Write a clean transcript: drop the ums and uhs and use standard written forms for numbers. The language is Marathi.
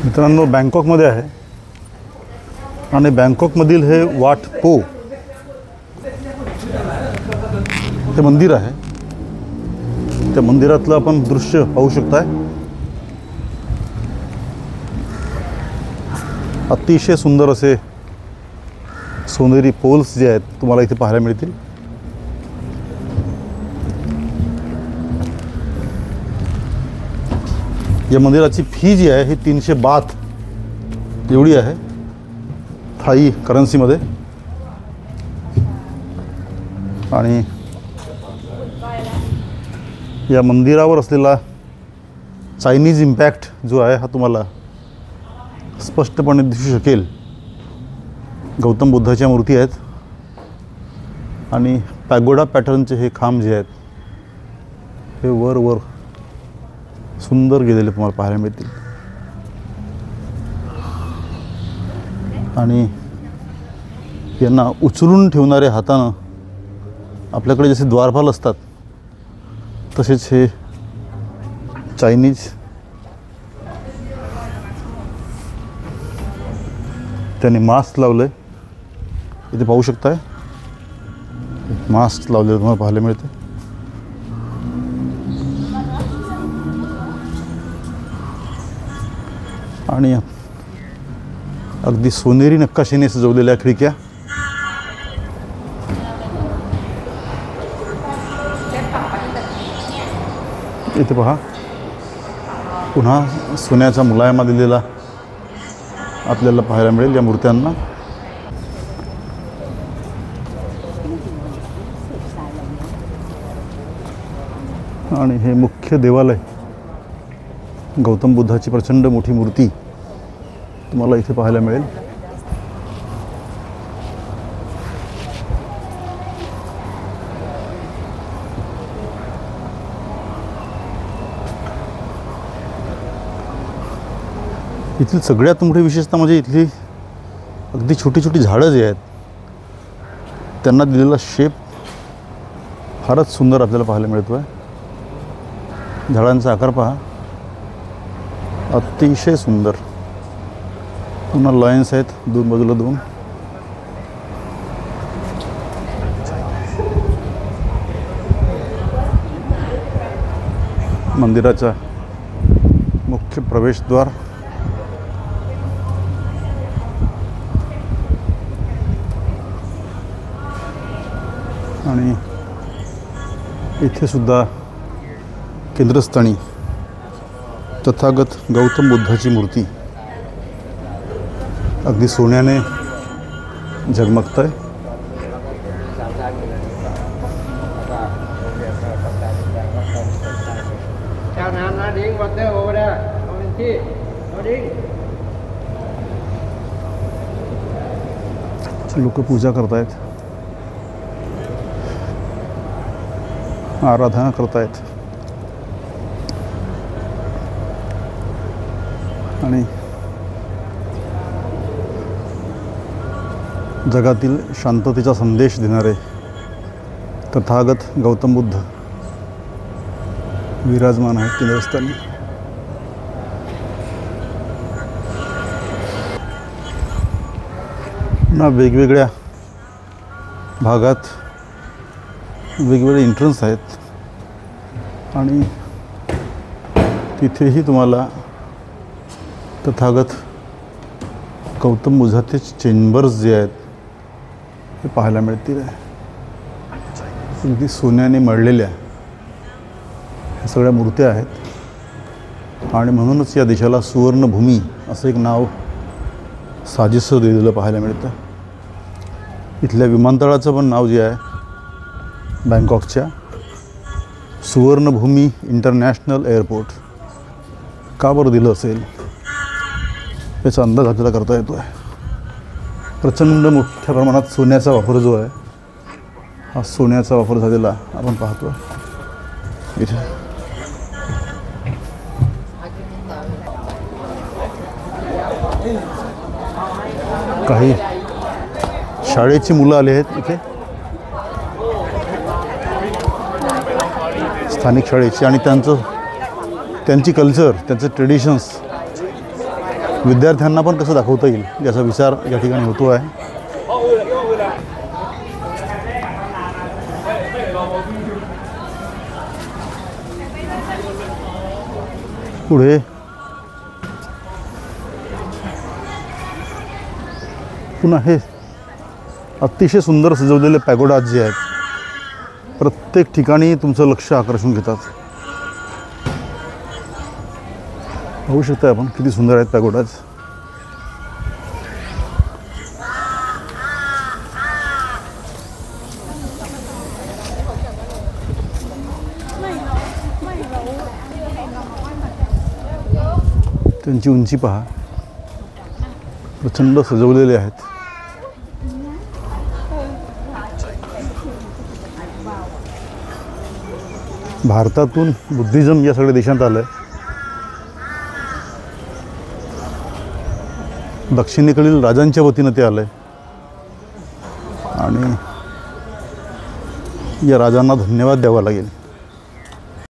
मित्रांनो, बँकॉकमध्ये आहे आणि बँकॉकमधील हे वाट पो हे मंदिर आहे. त्या मंदिरातलं आपण दृश्य पाहू शकताय. अतिशय सुंदर असे सोनेरी पोल्स जे आहेत तुम्हाला इथे पाहायला मिळतील. या मंदिराची फी जी आहे ही 300 बाथ एवढी आहे थाई करन्सीमध्ये. आणि या मंदिरावर असलेला चायनीज इम्पॅक्ट जो आहे हा तुम्हाला स्पष्टपणे दिसू शकेल. गौतम बुद्धाच्या मूर्ती आहेत आणि पॅगोडा पॅटर्नचे हे खांब जे आहेत हे वर वर सुंदर गेलेले तुम्हाला पाहायला मिळतील. आणि यांना उचलून ठेवणाऱ्या हातानं आपल्याकडे जसे द्वारपाल असतात तसेच हे चायनीज त्यांनी मास्क लावलं आहे. इथे पाहू शकताय मास्क लावलेलं तुम्हाला पाहायला मिळते. आणि अगदी सोनेरी नकाशाने सजवलेल्या खिडक्या. इथे पहा पुन्हा सोन्याचा मुलायमा दिलेला आपल्याला पाहायला मिळेल या मूर्त्यांना. आणि हे मुख्य देवालय, गौतम बुद्धाची प्रचंड मोठी मूर्ती तुम्हाला इथे पाहायला मिळेल. इथली सगळ्यात मोठी विशेषता म्हणजे इथली अगदी छोटी छोटी झाडं जी आहेत त्यांना दिलेला शेप फारच सुंदर आपल्याला पाहायला मिळतो आहे. झाडांचा आकार पहा, अतिशय सुंदर. पुन्हा लायन्स आहेत दोन बाजूला दोन. मंदिराचा मुख्य प्रवेशद्वार. आणि इथे सुद्धा केंद्रस्थानी तथागत गौतम बुद्धाची मूर्ती अगदी सोन्याने झगमगत आहे. लोक पूजा करतायत, आराधना करतायत. आणि जगातील शांततेचा संदेश देणारे तथागत गौतम बुद्ध विराजमान आहेत केंद्रस्थानी. ना वेगवेगळ्या भागात वेगवेगळे एंट्रन्स आहेत आणि तिथेही तुम्हाला तथागत गौतम बुद्धाचे चेंबर्स जे आहेत ते पाहायला मिळतील. अगदी सोन्याने मळलेल्या ह्या सगळ्या मूर्त्या आहेत आणि म्हणूनच या देशाला सुवर्णभूमी असं एक नाव साजेसं दिलेलं पाहायला मिळतं. इथल्या विमानतळाचं पण नाव जे आहे बँकॉकच्या सुवर्णभूमी इंटरनॅशनल एअरपोर्ट का बरं दिलं असेल याचा अंदाज आपल्याला करता येतो आहे. प्रचंड मोठ्या प्रमाणात सोन्याचा वापर जो आहे हा सोन्याचा वापर झालेला आपण पाहतो आहे इथे. काही शाळेची मुलं आली आहेत इथे, स्थानिक शाळेची, आणि त्यांची कल्चर, त्यांचे ट्रेडिशन्स विद्यार्थ्यांना पण कसं दाखवता येईल याचा विचार या ठिकाणी होतो आहे. पुढे पुन्हा हे अतिशय सुंदर सजवलेले पॅगोडाज जे आहेत, प्रत्येक ठिकाणी तुमचं लक्ष आकर्षून घेतात. पाहू शकता आपण किती सुंदर आहेत पॅगोडाज. त्यांची उंची पहा, प्रचंड सजवलेले आहेत. भारतातून बुद्धिझम या सगळ्या देशात आलं आहे. दक्षिणेकडील राजांच्या वतीनं ते आलं आहे आणि या राजांना धन्यवाद द्यावा लागेल.